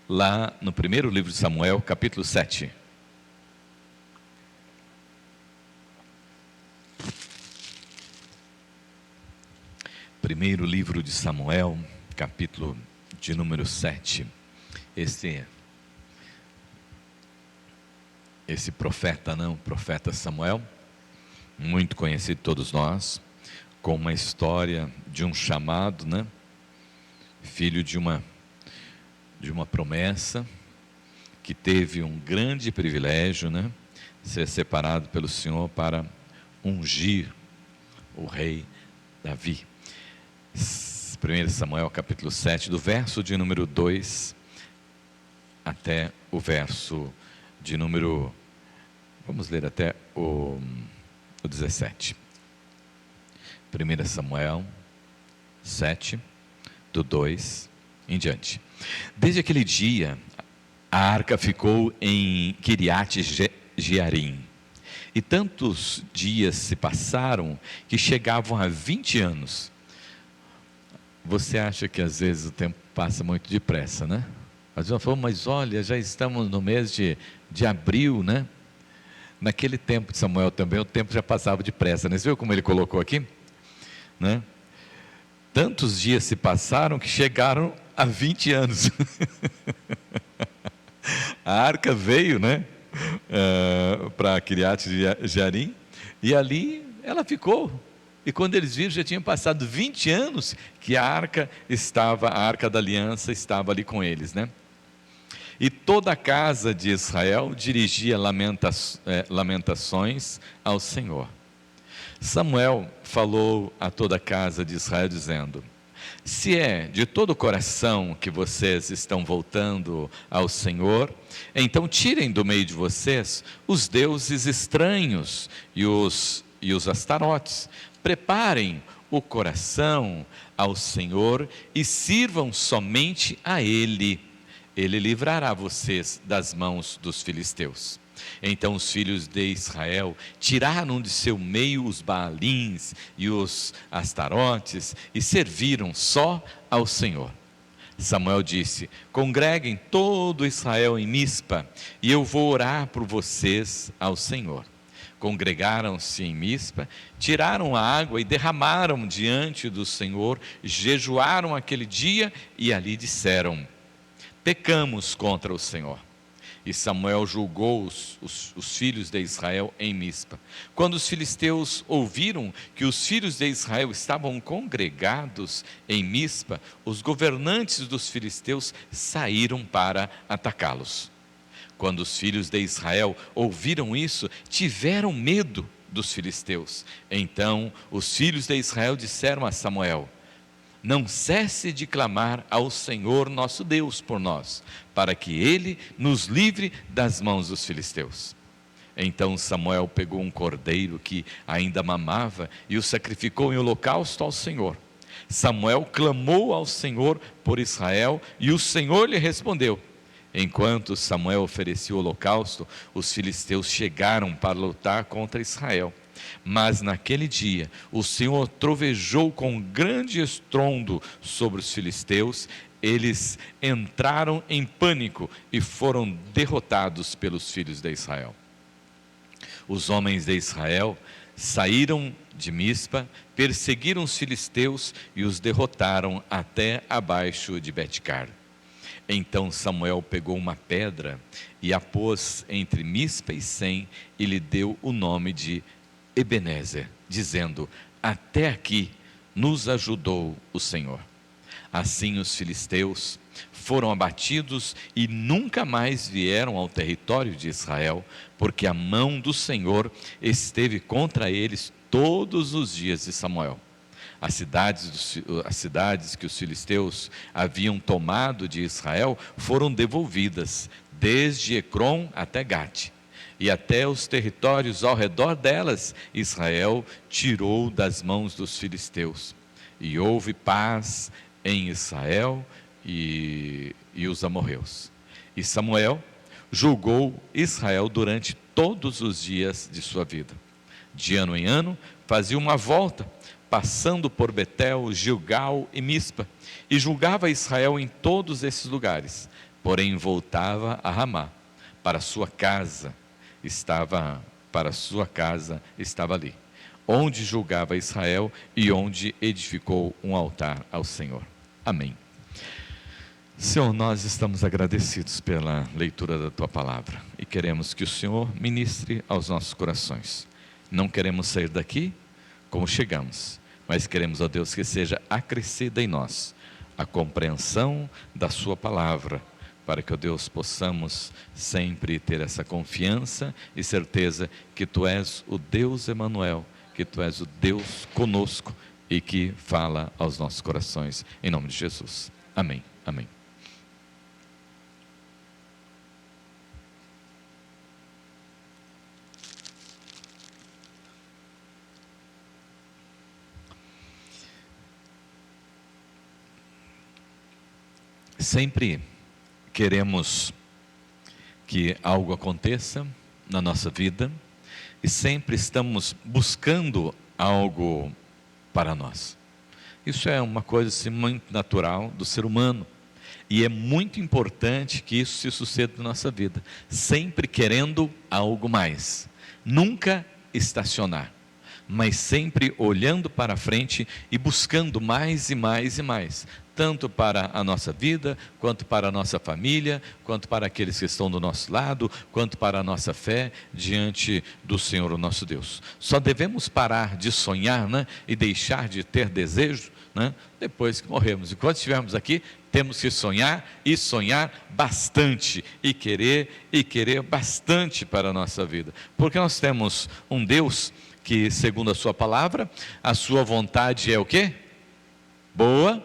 lá no primeiro livro de Samuel, capítulo 7. Primeiro livro de Samuel, capítulo de número 7. Esse profeta Samuel, muito conhecido de todos nós, com uma história de um chamado, filho de uma promessa, que teve um grande privilégio, ser separado pelo Senhor para ungir o rei Davi. 1 Samuel capítulo 7, do verso de número 2 até o verso de número, vamos ler até o 17. 1 Samuel 7, do 2 em diante. Desde aquele dia, a arca ficou em Quiriate-Jearim, e tantos dias se passaram que chegavam a 20 anos. Você acha que às vezes o tempo passa muito depressa, né? Às vezes falou, mas olha, já estamos no mês de abril, Naquele tempo de Samuel também, o tempo já passava depressa, Você viu como ele colocou aqui? Tantos dias se passaram que chegaram a 20 anos. A arca veio, para Quiriate-Jearim, e ali ela ficou. E quando eles viram, já tinha passado 20 anos que a arca da aliança estava ali com eles, E toda a casa de Israel dirigia lamentações ao Senhor. Samuel falou a toda a casa de Israel dizendo: se é de todo o coração que vocês estão voltando ao Senhor, então tirem do meio de vocês os deuses estranhos e os astarotes. Preparem o coração ao Senhor e sirvam somente a Ele. Ele livrará vocês das mãos dos filisteus. Então os filhos de Israel tiraram de seu meio os Baalins e os Astarotes e serviram só ao Senhor. Samuel disse: congreguem todo Israel em Mispa, e eu vou orar por vocês ao Senhor. Congregaram-se em Mispa, tiraram a água e derramaram diante do Senhor, jejuaram aquele dia e ali disseram: pecamos contra o Senhor. E Samuel julgou os filhos de Israel em Mispa. Quando os filisteus ouviram que os filhos de Israel estavam congregados em Mispa, os governantes dos filisteus saíram para atacá-los. Quando os filhos de Israel ouviram isso, tiveram medo dos filisteus. Então os filhos de Israel disseram a Samuel: não cesse de clamar ao Senhor nosso Deus por nós, para que Ele nos livre das mãos dos filisteus. Então Samuel pegou um cordeiro que ainda mamava e o sacrificou em holocausto ao Senhor. Samuel clamou ao Senhor por Israel e o Senhor lhe respondeu. Enquanto Samuel oferecia o holocausto, os filisteus chegaram para lutar contra Israel. Mas naquele dia o Senhor trovejou com grande estrondo sobre os filisteus. Eles entraram em pânico e foram derrotados pelos filhos de Israel. Os homens de Israel saíram de Mispa, perseguiram os filisteus e os derrotaram até abaixo de Betcar. Então Samuel pegou uma pedra e a pôs entre Mispa e Sem e lhe deu o nome de Ebenezer, dizendo: até aqui nos ajudou o Senhor. Assim os filisteus foram abatidos e nunca mais vieram ao território de Israel, porque a mão do Senhor esteve contra eles todos os dias de Samuel. As cidades que os filisteus haviam tomado de Israel foram devolvidas, desde Ecrom até Gate. E até os territórios ao redor delas, Israel tirou das mãos dos filisteus. E houve paz em Israel e os amorreus. E Samuel julgou Israel durante todos os dias de sua vida. De ano em ano, fazia uma volta, passando por Betel, Gilgal e Mispa, e julgava Israel em todos esses lugares. porém voltava a Ramá, para sua casa estava ali, onde julgava Israel e onde edificou um altar ao Senhor. Amém. Senhor, nós estamos agradecidos pela leitura da Tua Palavra e queremos que o Senhor ministre aos nossos corações. Não queremos sair daqui como chegamos, mas queremos, ó Deus, que seja acrescida em nós a compreensão da Sua Palavra, para que, ó Deus, possamos sempre ter essa confiança e certeza que Tu és o Deus Emanuel, que Tu és o Deus conosco e que fala aos nossos corações, em nome de Jesus. Amém. Amém. Sempre queremos que algo aconteça na nossa vida e sempre estamos buscando algo para nós. Isso é uma coisa assim, muito natural do ser humano e é muito importante que isso se suceda na nossa vida, sempre querendo algo mais, nunca estacionar, mas sempre olhando para frente e buscando mais e mais e mais, tanto para a nossa vida, quanto para a nossa família, quanto para aqueles que estão do nosso lado, quanto para a nossa fé diante do Senhor, o nosso Deus. Só devemos parar de sonhar, né, e deixar de ter desejo, né, depois que morremos. Enquanto estivermos aqui, temos que sonhar e sonhar bastante, e querer bastante para a nossa vida, porque nós temos um Deus que, segundo a sua palavra, a sua vontade é o quê? Boa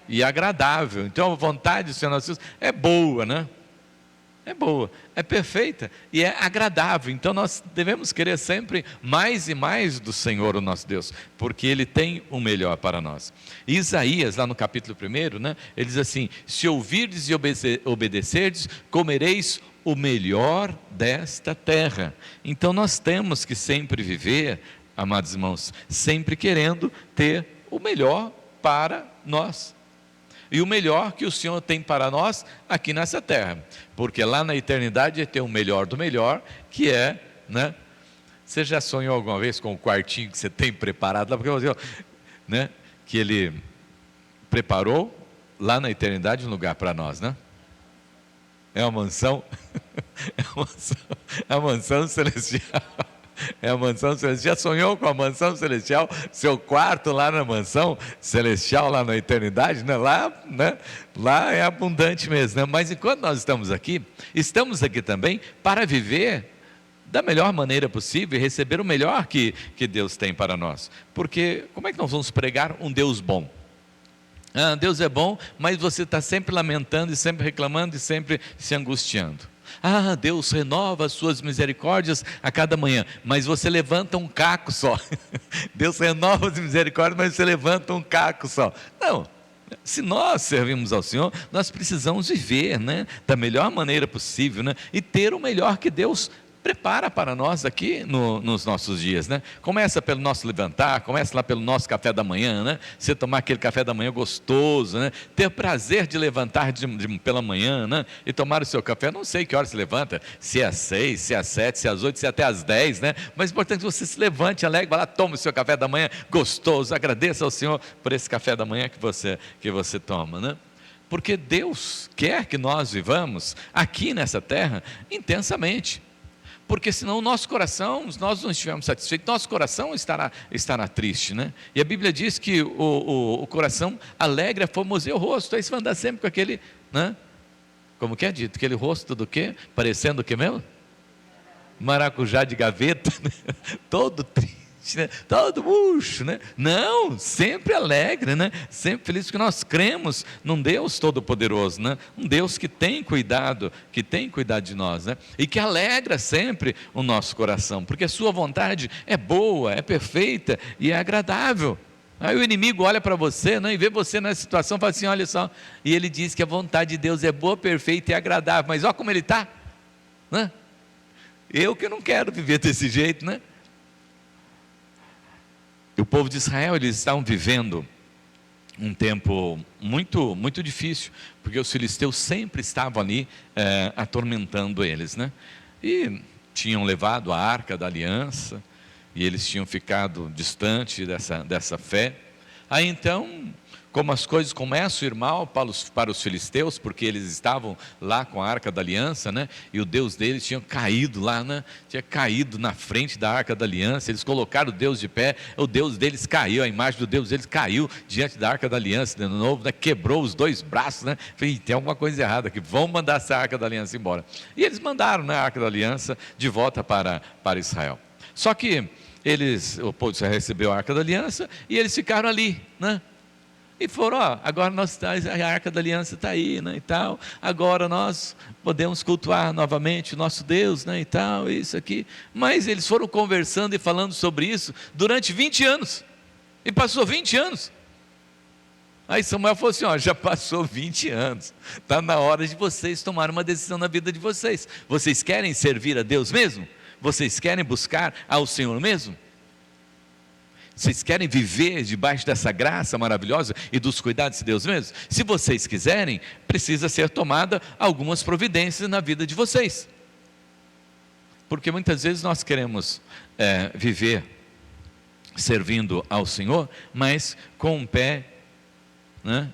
e agradável. Então a vontade do Senhor nosso Deus é boa, né? É boa, é perfeita e é agradável. Então nós devemos querer sempre mais e mais do Senhor, o nosso Deus, porque Ele tem o melhor para nós. E Isaías, lá no capítulo 1, né, ele diz assim: se ouvirdes e obedecerdes, comereis o melhor desta terra. Então nós temos que sempre viver, amados irmãos, sempre querendo ter o melhor para nós. E o melhor que o Senhor tem para nós aqui nessa terra, porque lá na eternidade é ter o melhor do melhor, que é, né? Você já sonhou alguma vez com o quartinho que você tem preparado lá? Porque você, né, que Ele preparou lá na eternidade um lugar para nós, né? É uma mansão, é uma mansão celestial. É a mansão celestial. Já sonhou com a mansão celestial? Seu quarto lá na mansão celestial, lá na eternidade, né? Lá é abundante mesmo, né? Mas enquanto nós estamos aqui também para viver da melhor maneira possível e receber o melhor que Deus tem para nós. Porque como é que nós vamos pregar um Deus bom? Deus é bom, mas você está sempre lamentando e sempre reclamando e sempre se angustiando. Deus renova as suas misericórdias a cada manhã, mas você levanta um caco só. Deus renova as misericórdias, mas você levanta um caco só. Não, se nós servimos ao Senhor, nós precisamos viver, né, da melhor maneira possível, né, e ter o melhor que Deus prepara para nós aqui nos nossos dias, né? Começa pelo nosso levantar, começa lá pelo nosso café da manhã, né? Você tomar aquele café da manhã gostoso, né? Ter prazer de levantar pela manhã, né? E tomar o seu café, não sei que hora se levanta, se é às 6, se é às 7, se é às 8, se é até às 10, né? Mas é importante que você se levante alegre, vá lá, tome o seu café da manhã gostoso, agradeça ao Senhor por esse café da manhã que você toma, né? Porque Deus quer que nós vivamos aqui nessa terra intensamente. Porque senão o nosso coração, se nós não estivermos satisfeitos, nosso coração estará triste, né? E a Bíblia diz que o coração alegre formoseia o rosto. Aí você vai andar sempre com aquele, né? Como que é dito? Aquele rosto do quê? Parecendo o quê mesmo? Maracujá de gaveta, né? Todo triste, né? Todo murcho, né? Não, sempre alegre, né? Sempre feliz, porque nós cremos num Deus todo-poderoso, né? Um Deus que tem cuidado de nós, né? E que alegra sempre o nosso coração, porque a sua vontade é boa, é perfeita e é agradável. Aí o inimigo olha para você, né, e vê você nessa situação e fala assim: olha só, e ele diz que a vontade de Deus é boa, perfeita e agradável, mas olha como ele está, né? Eu que não quero viver desse jeito, né? E o povo de Israel, eles estavam vivendo um tempo muito, muito difícil, porque os filisteus sempre estavam ali atormentando eles, né? E tinham levado a Arca da Aliança, e eles tinham ficado distante dessa fé. Aí então, como as coisas começam a ir mal para os filisteus, porque eles estavam lá com a Arca da Aliança, né? E o Deus deles tinha caído lá, né? Tinha caído na frente da Arca da Aliança. Eles colocaram o Deus de pé, o Deus deles caiu, a imagem do Deus deles caiu diante da Arca da Aliança de novo, né? Quebrou os dois braços, né? Falei, tem alguma coisa errada aqui, vamos mandar essa Arca da Aliança embora. E eles mandaram, né, a Arca da Aliança de volta para Israel. Só que o povo recebeu a Arca da Aliança e eles ficaram ali, né? E foram, agora a Arca da Aliança está aí, né, e tal, agora nós podemos cultuar novamente o nosso Deus, né, e tal, isso aqui. Mas eles foram conversando e falando sobre isso durante 20 anos, e passou 20 anos. Aí Samuel falou assim, já passou 20 anos, está na hora de vocês tomarem uma decisão na vida de vocês. Vocês querem servir a Deus mesmo? Vocês querem buscar ao Senhor mesmo? Vocês querem viver debaixo dessa graça maravilhosa e dos cuidados de Deus mesmo? Se vocês quiserem, precisa ser tomada algumas providências na vida de vocês. Porque muitas vezes nós queremos viver servindo ao Senhor, mas com um pé, né,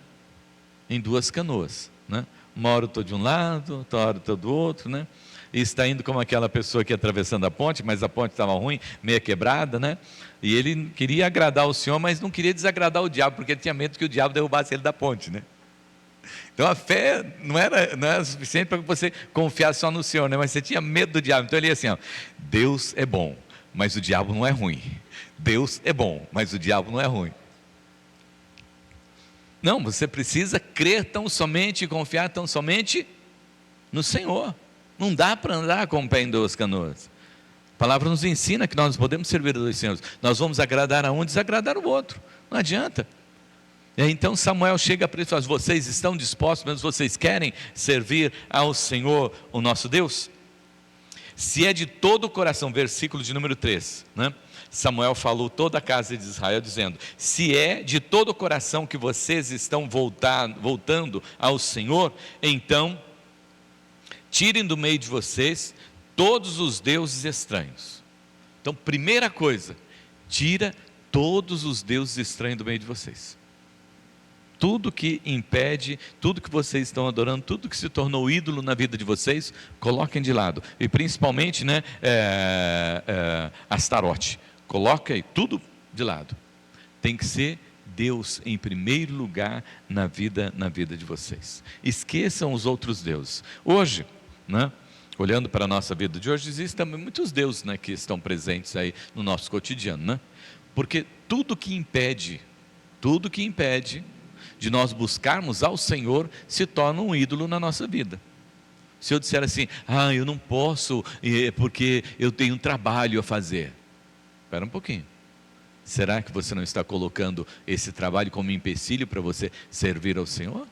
em duas canoas, né? Uma hora eu estou de um lado, outra hora eu estou do outro, né? E está indo como aquela pessoa que ia atravessando a ponte, mas a ponte estava ruim, meia quebrada, né? E ele queria agradar o Senhor, mas não queria desagradar o diabo, porque ele tinha medo que o diabo derrubasse ele da ponte, né? Então a fé não era suficiente para que você confiasse só no Senhor, né? Mas você tinha medo do diabo. Então ele ia assim, Deus é bom, mas o diabo não é ruim. Deus é bom, mas o diabo não é ruim. Não, você precisa crer tão somente e confiar tão somente no Senhor. Não dá para andar com o pé em duas canoas. A palavra nos ensina que nós podemos servir a dois senhores. Nós vamos agradar a um e desagradar o outro. Não adianta. E aí, então Samuel chega para eles e fala, vocês estão dispostos, mas vocês querem servir ao Senhor, o nosso Deus? Se é de todo o coração, versículo de número 3, né? Samuel falou toda a casa de Israel, dizendo, se é de todo o coração que vocês estão voltando ao Senhor, então tirem do meio de vocês todos os deuses estranhos. Então, primeira coisa, tira todos os deuses estranhos do meio de vocês. Tudo que impede, tudo que vocês estão adorando, tudo que se tornou ídolo na vida de vocês, coloquem de lado. E principalmente, né, Astarote, coloca aí tudo de lado. Tem que ser Deus em primeiro lugar na vida de vocês. Esqueçam os outros deuses. Hoje, né, olhando para a nossa vida de hoje, existem também muitos deuses, né, que estão presentes aí no nosso cotidiano, né? Porque tudo que impede de nós buscarmos ao Senhor se torna um ídolo na nossa vida. Se eu disser assim, eu não posso porque eu tenho um trabalho a fazer. Espera um pouquinho. Será que você não está colocando esse trabalho como empecilho para você servir ao Senhor?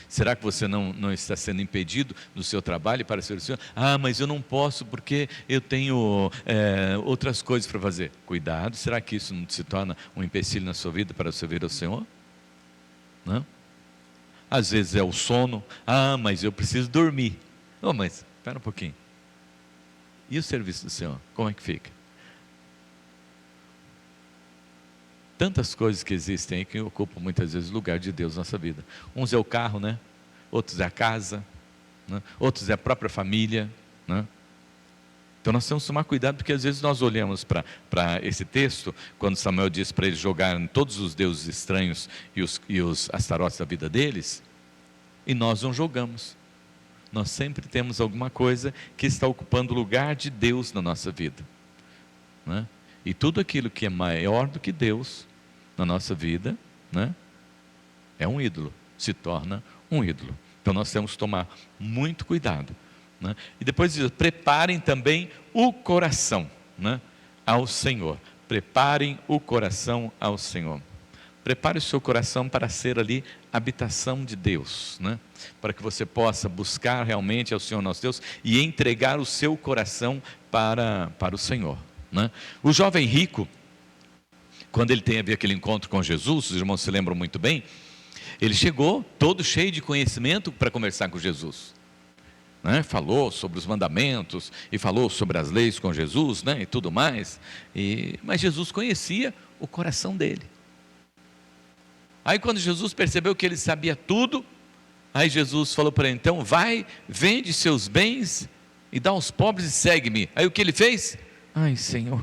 Será que você não está sendo impedido no seu trabalho para servir ao Senhor? Mas eu não posso porque eu tenho outras coisas para fazer. Cuidado, será que isso não se torna um empecilho na sua vida para servir ao Senhor? Não? Às vezes é o sono. Mas eu preciso dormir. Mas espera um pouquinho. E o serviço do Senhor? Como é que fica? Tantas coisas que existem aí que ocupam muitas vezes o lugar de Deus na nossa vida. Uns é o carro, né? Outros é a casa, né? Outros é a própria família, né? Então nós temos que tomar cuidado, porque às vezes nós olhamos para esse texto, quando Samuel diz para eles jogarem todos os deuses estranhos e os astarotes da vida deles, e nós não jogamos. Nós sempre temos alguma coisa que está ocupando o lugar de Deus na nossa vida, né? E tudo aquilo que é maior do que Deus na nossa vida, né, é um ídolo, se torna um ídolo. Então nós temos que tomar muito cuidado, né? E depois diz, preparem também o coração, né, ao Senhor. Preparem o coração ao Senhor. Prepare o seu coração para ser ali habitação de Deus, né? Para que você possa buscar realmente ao Senhor nosso Deus e entregar o seu coração para o Senhor, né? O jovem rico Quando ele teve aquele encontro com Jesus, os irmãos se lembram muito bem, ele chegou todo cheio de conhecimento para conversar com Jesus, né? Falou sobre os mandamentos e falou sobre as leis com Jesus, né? E tudo mais, mas Jesus conhecia o coração dele. Aí quando Jesus percebeu que ele sabia tudo, aí Jesus falou para ele: então vai, vende seus bens e dá aos pobres e segue-me. Aí o que ele fez? Ai, Senhor,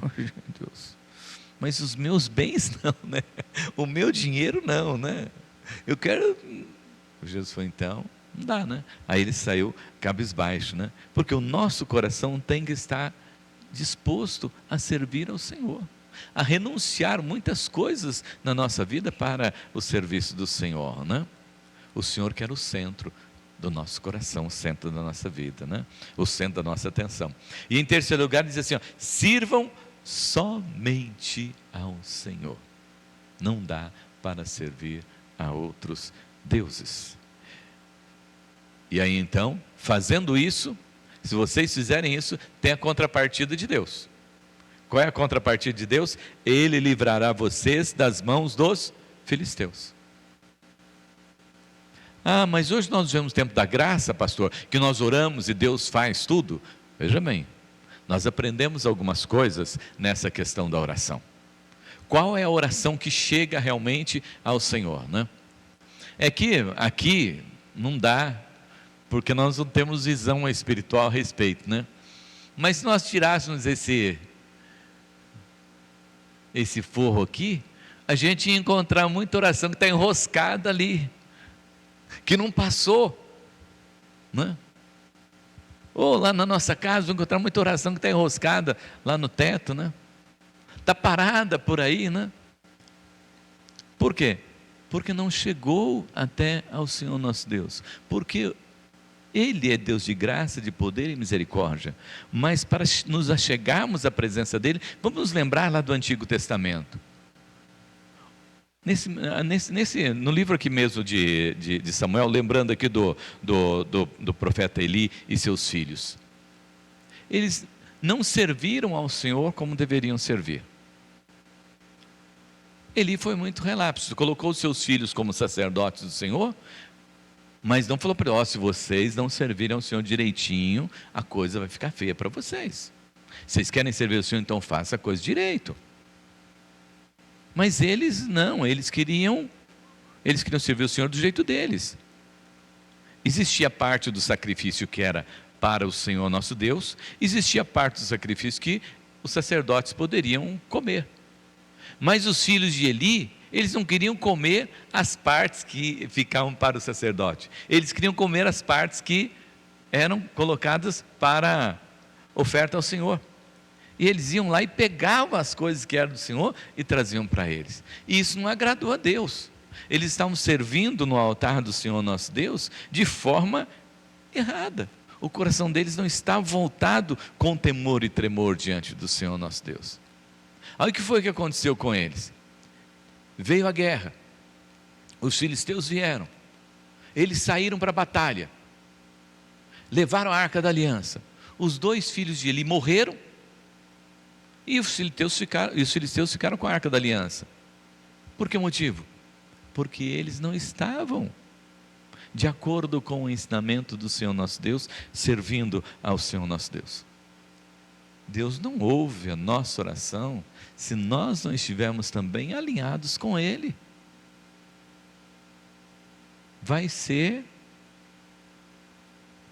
Deus, mas os meus bens não, né? O meu dinheiro não, né? Eu quero. Jesus falou: então, não dá, né? Aí ele saiu cabisbaixo, né? Porque o nosso coração tem que estar disposto a servir ao Senhor, a renunciar muitas coisas na nossa vida para o serviço do Senhor, né? O Senhor quer o centro do nosso coração, o centro da nossa vida, né? O centro da nossa atenção. E em terceiro lugar diz assim, ó, sirvam somente ao Senhor. Não dá para servir a outros deuses. E aí então, fazendo isso, se vocês fizerem isso, tem a contrapartida de Deus. Qual é a contrapartida de Deus? Ele livrará vocês das mãos dos filisteus. Ah, mas hoje nós vivemos o tempo da graça, pastor, que nós oramos e Deus faz tudo. Veja bem, nós aprendemos algumas coisas nessa questão da oração. Qual é a oração que chega realmente ao Senhor, né? É que aqui não dá, porque nós não temos visão espiritual a respeito, né? Mas se nós tirássemos esse forro aqui, a gente ia encontrar muita oração que está enroscada ali, que não passou, né? Ou lá na nossa casa, vamos encontrar muita oração que está enroscada lá no teto, né? Está parada por aí, né? Por quê? Porque não chegou até ao Senhor nosso Deus. Porque Ele é Deus de graça, de poder e misericórdia. Mas para nos achegarmos à presença dEle, vamos nos lembrar lá do Antigo Testamento. No livro aqui mesmo de Samuel, lembrando aqui do profeta Eli e seus filhos. Eles não serviram ao Senhor como deveriam servir. Eli foi muito relapso, colocou os seus filhos como sacerdotes do Senhor, mas não falou para eles: se vocês não servirem ao Senhor direitinho, a coisa vai ficar feia para vocês. Vocês querem servir ao Senhor, então faça a coisa direito. Mas eles não, eles queriam servir o Senhor do jeito deles. Existia parte do sacrifício que era para o Senhor nosso Deus, existia parte do sacrifício que os sacerdotes poderiam comer. Mas os filhos de Eli, eles não queriam comer as partes que ficavam para o sacerdote. Eles queriam comer as partes que eram colocadas para oferta ao Senhor. E eles iam lá e pegavam as coisas que eram do Senhor e traziam para eles. E isso não agradou a Deus. Eles estavam servindo no altar do Senhor nosso Deus de forma errada. O coração deles não estava voltado com temor e tremor diante do Senhor nosso Deus. Aí o que foi que aconteceu com eles? Veio a guerra, os filisteus vieram, eles saíram para a batalha, levaram a arca da aliança, os 2 filhos de Eli morreram, e os filisteus ficaram com a arca da aliança. Por que motivo? Porque eles não estavam de acordo com o ensinamento do Senhor nosso Deus, servindo ao Senhor nosso Deus. Deus não ouve a nossa oração se nós não estivermos também alinhados com Ele. Vai ser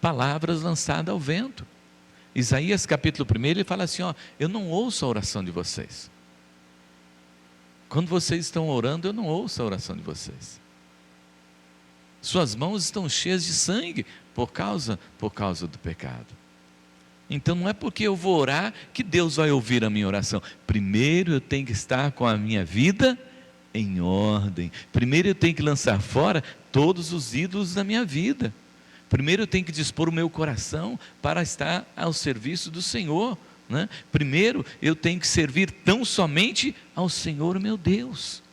palavras lançadas ao vento. Isaías capítulo 1, ele fala assim, ó, eu não ouço a oração de vocês. Quando vocês estão orando, eu não ouço a oração de vocês. Suas mãos estão cheias de sangue por causa do pecado. Então não é porque eu vou orar que Deus vai ouvir a minha oração. Primeiro eu tenho que estar com a minha vida em ordem. Primeiro eu tenho que lançar fora todos os ídolos da minha vida. Primeiro eu tenho que dispor o meu coração para estar ao serviço do Senhor, né? Primeiro eu tenho que servir tão somente ao Senhor meu Deus,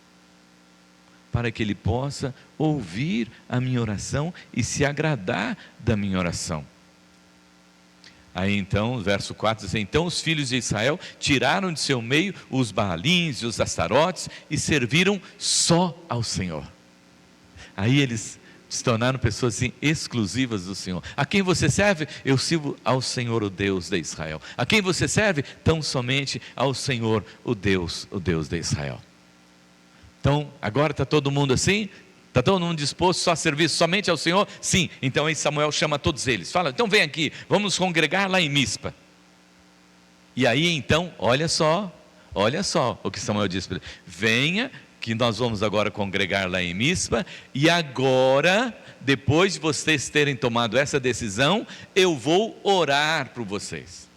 para que Ele possa ouvir a minha oração e se agradar da minha oração. Aí então, verso 4 diz: então os filhos de Israel tiraram de seu meio os Baalins e os Astarotes e serviram só ao Senhor. Aí eles se tornaram pessoas assim, exclusivas do Senhor. A quem você serve? Eu sirvo ao Senhor, o Deus de Israel. A quem você serve? Tão somente ao Senhor, o Deus de Israel. Então, agora está todo mundo assim? Está todo mundo disposto só a servir somente ao Senhor? Sim. Então aí Samuel chama todos eles. Fala, então vem aqui, vamos nos congregar lá em Mispa. E aí então, olha só o que Samuel disse para ele. Venha, que nós vamos agora congregar lá em Mispa. E agora, depois de vocês terem tomado essa decisão, eu vou orar por vocês.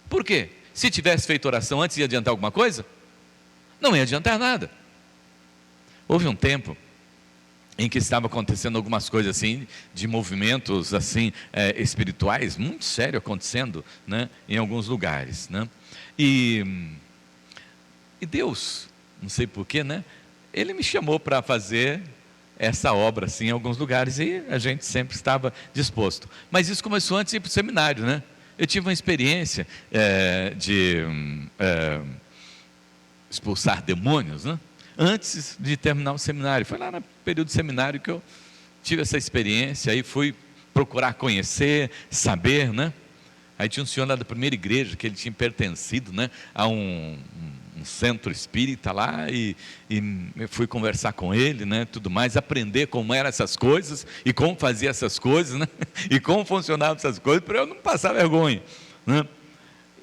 Por quê? Se tivesse feito oração antes, ia adiantar alguma coisa? Não ia adiantar nada. Houve um tempo em que estava acontecendo algumas coisas assim, de movimentos assim, espirituais, muito sério acontecendo, né, em alguns lugares, né? E Deus, não sei porquê, né, Ele me chamou para fazer essa obra assim, em alguns lugares, e a gente sempre estava disposto. Mas isso começou antes de ir para o seminário, né? Eu tive uma experiência de expulsar demônios, né? Antes de terminar o seminário. Foi lá no período do seminário que eu tive essa experiência. Aí fui procurar conhecer, saber, né? Aí tinha um senhor lá da primeira igreja, que ele tinha pertencido, né, a um centro espírita lá, e eu fui conversar com ele, né, tudo mais, aprender como eram essas coisas, e como fazia essas coisas, né, e como funcionavam essas coisas, para eu não passar vergonha, né?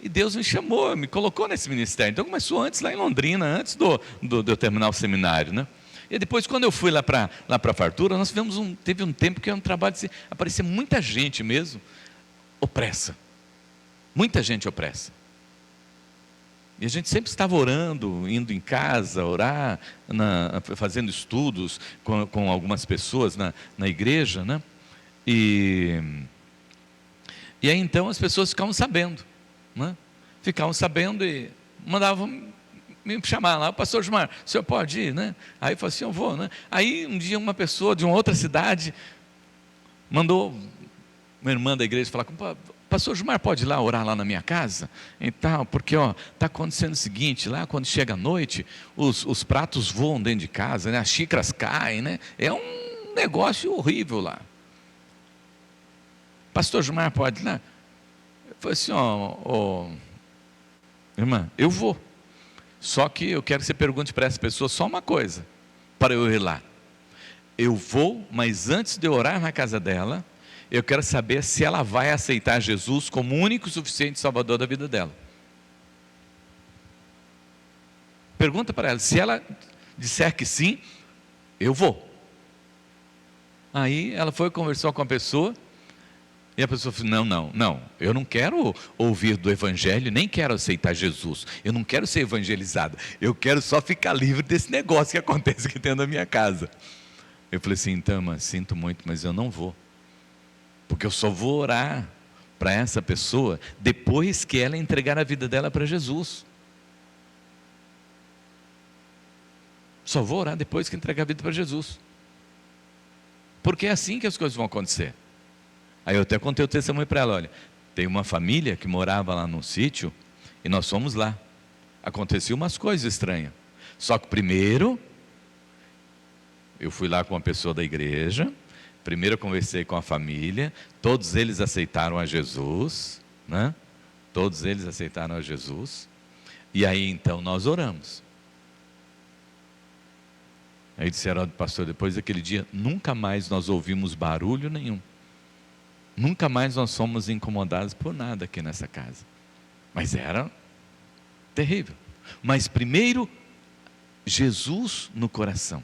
E Deus me chamou, me colocou nesse ministério. Então começou antes lá em Londrina, antes de eu terminar o seminário, né? E depois, quando eu fui lá para a Fartura, nós teve um tempo que era um trabalho de aparecer muita gente mesmo opressa. Muita gente opressa. E a gente sempre estava orando, indo em casa, orar, fazendo estudos com algumas pessoas na igreja, né? E aí então as pessoas ficavam sabendo, né? Ficavam sabendo e mandavam me chamar lá: o pastor Gilmar, o senhor pode ir, né? Aí eu falei assim: eu vou, né? Aí um dia uma pessoa de uma outra cidade mandou uma irmã da igreja falar: pastor Gilmar, pode ir lá orar lá na minha casa e tal, porque está acontecendo o seguinte, lá quando chega a noite, os pratos voam dentro de casa, né? As xícaras caem, né? É um negócio horrível lá. Pastor Gilmar, pode ir lá? Eu falei assim: irmã, eu vou. Só que eu quero que você pergunte para essa pessoa só uma coisa, para eu ir lá. Eu vou, mas antes de eu orar na casa dela, eu quero saber se ela vai aceitar Jesus como único e suficiente Salvador da vida dela. Pergunta para ela, se ela disser que sim, eu vou. Aí ela foi, conversou com a pessoa, e a pessoa falou: não, eu não quero ouvir do Evangelho, nem quero aceitar Jesus, eu não quero ser evangelizado, eu quero só ficar livre desse negócio que acontece aqui dentro da minha casa. Eu falei assim: então, irmã, sinto muito, mas eu não vou, porque eu só vou orar para essa pessoa depois que ela entregar a vida dela para Jesus. Só vou orar depois que entregar a vida para Jesus, porque é assim que as coisas vão acontecer. Aí eu até contei o testemunho para ela: olha, tem uma família que morava lá num sítio, e nós fomos lá, aconteciam umas coisas estranhas, só que primeiro, eu fui lá com uma pessoa da igreja, primeiro eu conversei com a família, todos eles aceitaram a Jesus, né? Todos eles aceitaram a Jesus, e aí então nós oramos. Aí disseram: pastor, depois daquele dia, nunca mais nós ouvimos barulho nenhum. Nunca mais nós fomos incomodados por nada aqui nessa casa. Mas era terrível. Mas primeiro, Jesus no coração.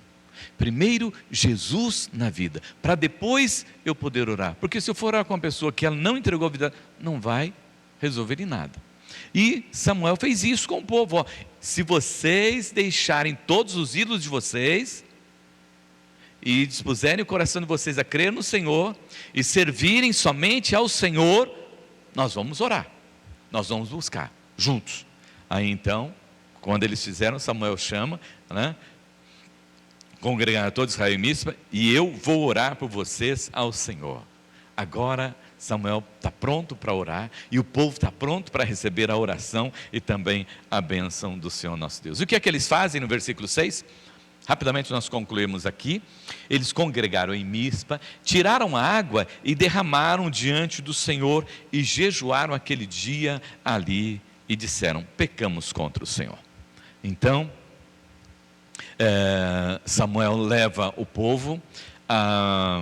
Primeiro, Jesus na vida. Para depois eu poder orar. Porque se eu for orar com uma pessoa que ela não entregou a vida, não vai resolver em nada. E Samuel fez isso com o povo. Se vocês deixarem todos os ídolos de vocês e dispuserem o coração de vocês a crer no Senhor e servirem somente ao Senhor, nós vamos orar, nós vamos buscar juntos. Aí então, quando eles fizeram, Samuel chama, né, congregaram todo Israel em Mispa, e eu vou orar por vocês ao Senhor. Agora Samuel está pronto para orar, e o povo está pronto para receber a oração e também a bênção do Senhor nosso Deus. E o que é que eles fazem no versículo 6? Rapidamente nós concluímos aqui. Eles congregaram em Mispa, tiraram a água e derramaram diante do Senhor, e jejuaram aquele dia ali, e disseram: pecamos contra o Senhor. Então Samuel leva o povo a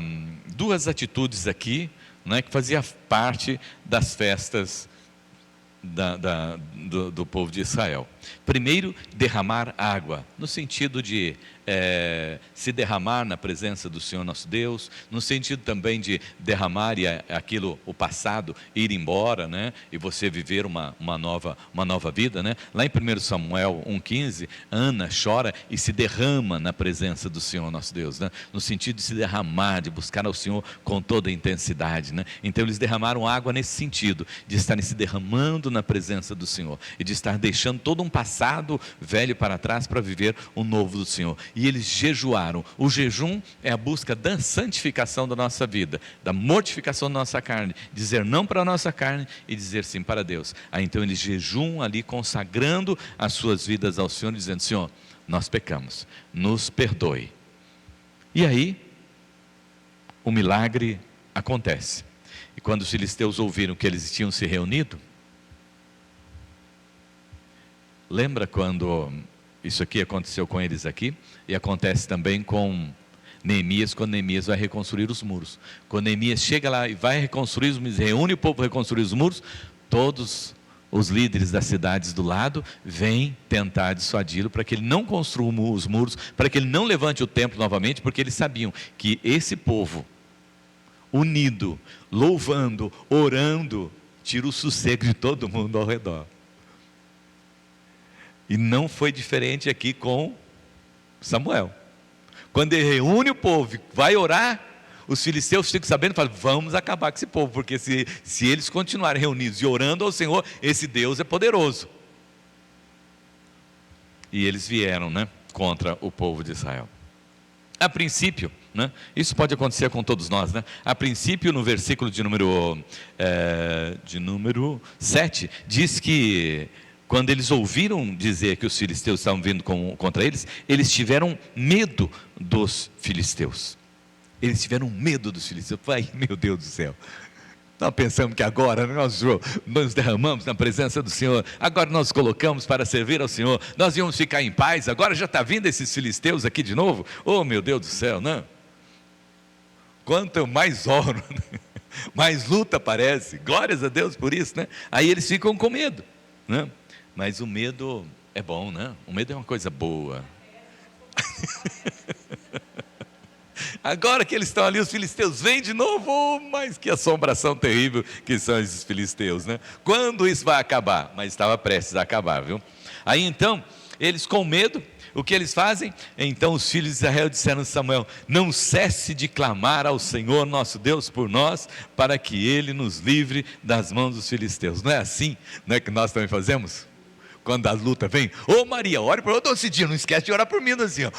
duas atitudes aqui, né, que fazia parte das festas do povo de Israel. Primeiro, derramar água, no sentido de se derramar na presença do Senhor nosso Deus, no sentido também de derramar e aquilo, o passado, ir embora, né? E você viver uma nova vida, né? Lá em 1 Samuel 1,15, Ana chora e se derrama na presença do Senhor nosso Deus, né? No sentido de se derramar, de buscar ao Senhor com toda a intensidade, né? Então eles derramaram água nesse sentido, de estarem se derramando na presença do Senhor, e de estar deixando todo um passado velho para trás para viver o novo do Senhor. E eles jejuaram. O jejum é a busca da santificação da nossa vida, da mortificação da nossa carne, dizer não para a nossa carne e dizer sim para Deus. Aí então eles jejuam ali, consagrando as suas vidas ao Senhor, dizendo: Senhor, nós pecamos, nos perdoe. E aí o milagre acontece. E quando os filisteus ouviram que eles tinham se reunido, lembra quando isso aqui aconteceu com eles aqui? E acontece também com Neemias, quando Neemias vai reconstruir os muros. Quando Neemias chega lá e vai reconstruir os muros, reúne o povo para reconstruir os muros, todos os líderes das cidades do lado vêm tentar dissuadi-lo para que ele não construa os muros, para que ele não levante o templo novamente, porque eles sabiam que esse povo unido, louvando, orando, tira o sossego de todo mundo ao redor. E não foi diferente aqui com Samuel. Quando ele reúne o povo, vai orar, os filisteus ficam sabendo e falam: vamos acabar com esse povo, porque se eles continuarem reunidos e orando ao Senhor, esse Deus é poderoso. E eles vieram, né, contra o povo de Israel. A princípio, né, isso pode acontecer com todos nós, né? A princípio, no versículo de número 7, diz que quando eles ouviram dizer que os filisteus estavam vindo contra eles, eles tiveram medo dos filisteus. Eles tiveram medo dos filisteus. Ai, meu Deus do céu. Nós pensamos que agora nós nos derramamos na presença do Senhor, agora nós nos colocamos para servir ao Senhor, nós íamos ficar em paz, agora já está vindo esses filisteus aqui de novo. Oh, meu Deus do céu, não? Quanto mais oro, mais luta aparece. Glórias a Deus por isso, né? Aí eles ficam com medo, né? Mas o medo é bom, né? O medo é uma coisa boa. Agora que eles estão ali, os filisteus vêm de novo. Oh, mas que assombração terrível que são esses filisteus, né? Quando isso vai acabar? Mas estava prestes a acabar, viu? Aí então, eles com medo, o que eles fazem? Então os filhos de Israel disseram a Samuel: não cesse de clamar ao Senhor nosso Deus por nós, para que Ele nos livre das mãos dos filisteus. Não é assim, não é que nós também fazemos? Quando a luta vem: ô Maria, ore por mim. Ô Docidinho, não esquece de orar por mim, assim, ó.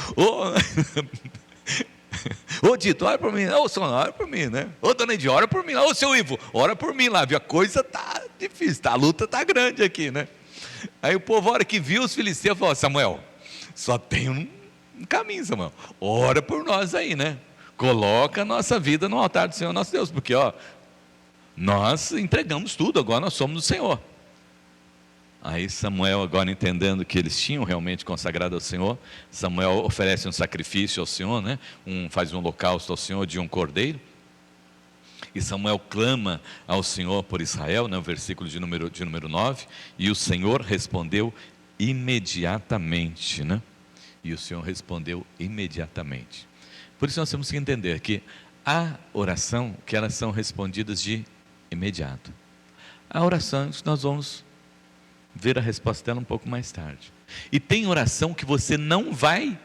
Ô Dito, ora por mim. Ô Sônia, ora por mim, né? Ô Dona Edi, ora por mim. Ô seu Ivo, ora por mim lá, viu? A coisa tá difícil, a luta tá grande aqui, né? Aí o povo, a hora que viu os filisteus, falou: Samuel, só tem um caminho, Samuel. Ora por nós aí, né? Coloca a nossa vida no altar do Senhor nosso Deus, porque ó, nós entregamos tudo, agora nós somos do Senhor. Aí Samuel, agora entendendo que eles tinham realmente consagrado ao Senhor, Samuel oferece um sacrifício ao Senhor, né? Faz um holocausto ao Senhor de um cordeiro. E Samuel clama ao Senhor por Israel, né? O versículo de número 9. E o Senhor respondeu imediatamente, né? E o Senhor respondeu imediatamente. Por isso nós temos que entender que há oração que elas são respondidas de imediato. Há oração que nós vamos ver a resposta dela um pouco mais tarde. E tem oração que você não vai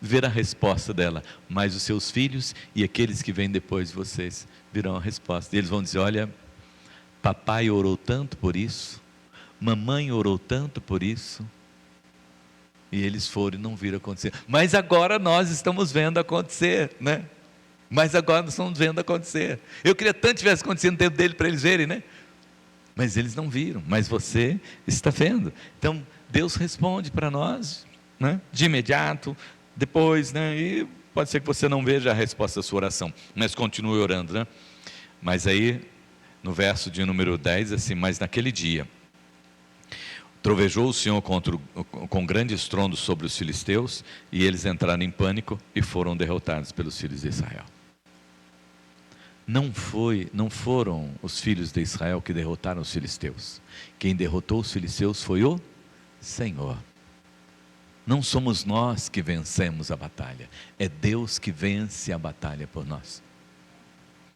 ver a resposta dela, mas os seus filhos e aqueles que vêm depois de vocês virão a resposta. E eles vão dizer: olha, papai orou tanto por isso, mamãe orou tanto por isso, e eles foram e não viram acontecer. Mas agora nós estamos vendo acontecer, né? Mas agora nós estamos vendo acontecer. Eu queria tanto que tivesse acontecido no tempo dele para eles verem, né? Mas eles não viram, mas você está vendo. Então, Deus responde para nós, né? De imediato, depois, né? E pode ser que você não veja a resposta da sua oração, mas continue orando, né? Mas aí, no verso de número 10, assim, mas naquele dia, trovejou o Senhor com grande estrondo sobre os filisteus, e eles entraram em pânico e foram derrotados pelos filhos de Israel. Não foram os filhos de Israel que derrotaram os filisteus. Quem derrotou os filisteus foi o Senhor. Não somos nós que vencemos a batalha, é Deus que vence a batalha por nós.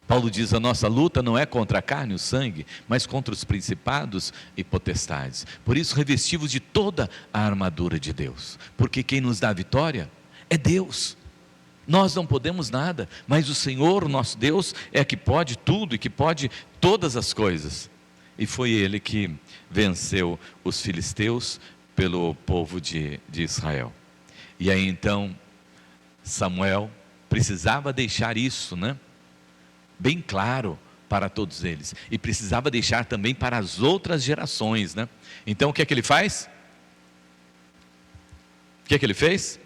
Paulo diz: a nossa luta não é contra a carne e o sangue, mas contra os principados e potestades. Por isso revestivos de toda a armadura de Deus, porque quem nos dá a vitória é Deus. Nós não podemos nada, mas o Senhor, o nosso Deus, é que pode tudo e que pode todas as coisas. E foi Ele que venceu os filisteus pelo povo de Israel. E aí então, Samuel precisava deixar isso, né? Bem claro para todos eles. E precisava deixar também para as outras gerações, né? Então o que é que ele faz? O que é que ele fez?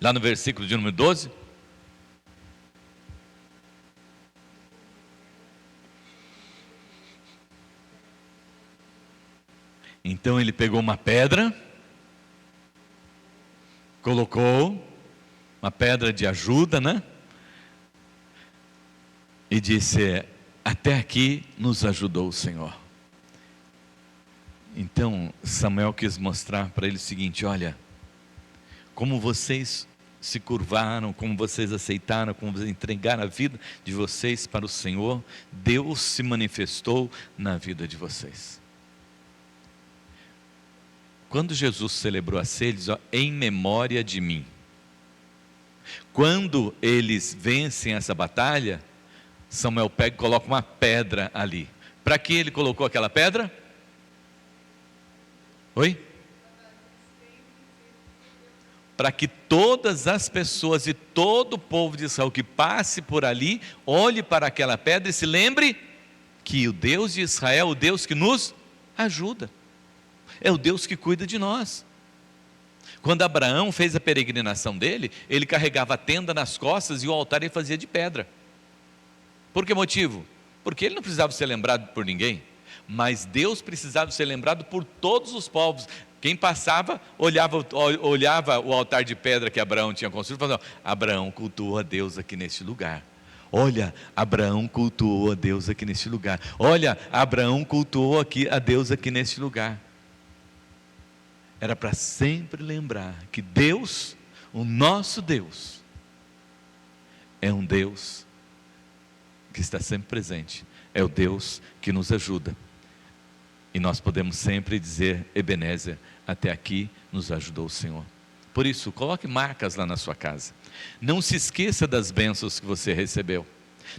Lá no versículo de número 12. Então ele pegou uma pedra, colocou uma pedra de ajuda, né? E disse: até aqui nos ajudou o Senhor. Então Samuel quis mostrar para ele o seguinte: olha, como vocês se curvaram, como vocês aceitaram, como vocês entregaram a vida de vocês para o Senhor, Deus se manifestou na vida de vocês. Quando Jesus celebrou a ceia, ele diz: em memória de mim. Quando eles vencem essa batalha, Samuel pega e coloca uma pedra ali. Para que ele colocou aquela pedra? Oi? Para que todas as pessoas e todo o povo de Israel que passe por ali, olhe para aquela pedra e se lembre que o Deus de Israel é o Deus que nos ajuda, é o Deus que cuida de nós. Quando Abraão fez a peregrinação dele, ele carregava a tenda nas costas e o altar ele fazia de pedra. Por que motivo? Porque ele não precisava ser lembrado por ninguém, mas Deus precisava ser lembrado por todos os povos. Quem passava, olhava o altar de pedra que Abraão tinha construído e falava: Abraão cultuou a Deus aqui neste lugar. Olha, Abraão cultuou a Deus aqui neste lugar. Olha, Abraão cultuou a Deus aqui neste lugar. Era para sempre lembrar que Deus, o nosso Deus, é um Deus que está sempre presente, é o Deus que nos ajuda. E nós podemos sempre dizer: Ebenezer, até aqui nos ajudou o Senhor. Por isso, coloque marcas lá na sua casa. Não se esqueça das bênçãos que você recebeu.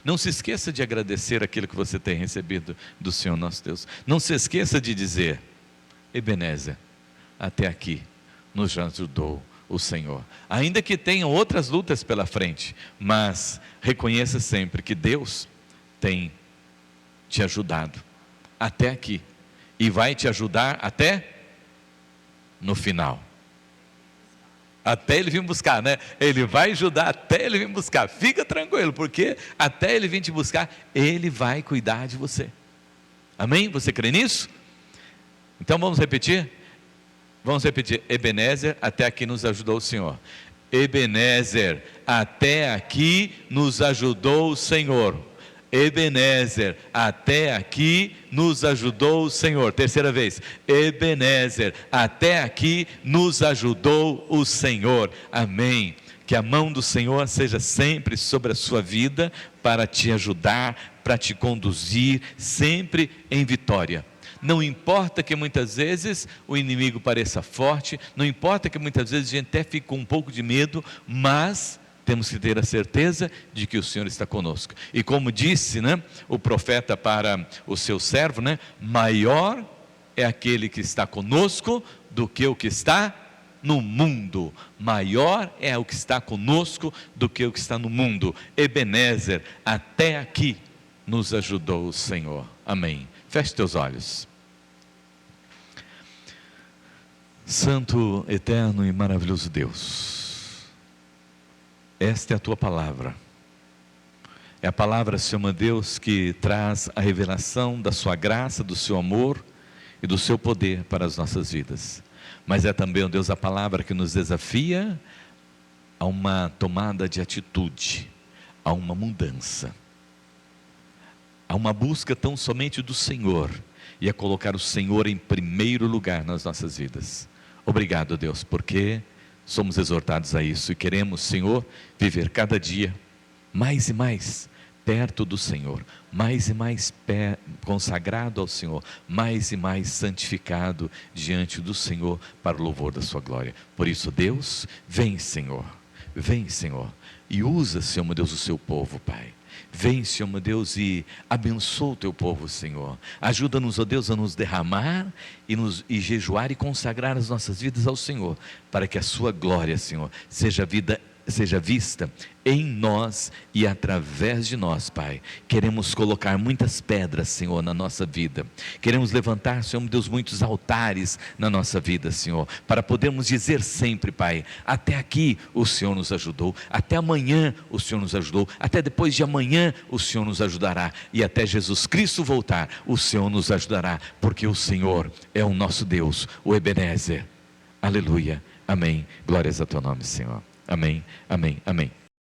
Não se esqueça de agradecer aquilo que você tem recebido do Senhor nosso Deus. Não se esqueça de dizer: Ebenezer, até aqui nos ajudou o Senhor. Ainda que tenham outras lutas pela frente, mas reconheça sempre que Deus tem te ajudado até aqui. E vai te ajudar até no final. Até Ele vir buscar, né? Ele vai ajudar até Ele vir buscar. Fica tranquilo, porque até Ele vir te buscar, Ele vai cuidar de você. Amém? Você crê nisso? Então vamos repetir? Vamos repetir. Ebenezer, até aqui nos ajudou o Senhor. Ebenezer, até aqui nos ajudou o Senhor. Ebenezer, até aqui nos ajudou o Senhor. Terceira vez. Ebenezer, até aqui nos ajudou o Senhor. Amém. Que a mão do Senhor seja sempre sobre a sua vida, para te ajudar, para te conduzir, sempre em vitória. Não importa que muitas vezes o inimigo pareça forte, não importa que muitas vezes a gente até fique com um pouco de medo, mas temos que ter a certeza de que o Senhor está conosco. E como disse, né, o profeta para o seu servo, né, maior é aquele que está conosco do que o que está no mundo. Maior é o que está conosco do que o que está no mundo. Ebenezer, até aqui nos ajudou o Senhor. Amém. Feche teus olhos. Santo, eterno e maravilhoso Deus, esta é a tua palavra. É a palavra, Senhor meu Deus, que traz a revelação da sua graça, do seu amor e do seu poder para as nossas vidas. Mas é também, ó Deus, a palavra que nos desafia a uma tomada de atitude, a uma mudança, a uma busca tão somente do Senhor e a colocar o Senhor em primeiro lugar nas nossas vidas. Obrigado, Deus, porque somos exortados a isso e queremos, Senhor, viver cada dia mais e mais perto do Senhor, mais e mais consagrado ao Senhor, mais e mais santificado diante do Senhor para o louvor da sua glória. Por isso, Deus, vem, Senhor, e usa, Senhor meu Deus, o seu povo, Pai. Vem, Senhor meu Deus, e abençoa o teu povo, Senhor. Ajuda-nos, ó Deus, a nos derramar e jejuar e consagrar as nossas vidas ao Senhor, para que a sua glória, Senhor, seja vista em nós e através de nós, Pai. Queremos colocar muitas pedras, Senhor, na nossa vida. Queremos levantar, Senhor Deus, muitos altares na nossa vida, Senhor, para podermos dizer sempre, Pai, até aqui o Senhor nos ajudou, até amanhã o Senhor nos ajudou, até depois de amanhã o Senhor nos ajudará, e até Jesus Cristo voltar, o Senhor nos ajudará, porque o Senhor é o nosso Deus, o Ebenezer. Aleluia, amém. Glórias a teu nome, Senhor. Amém, amém, amém.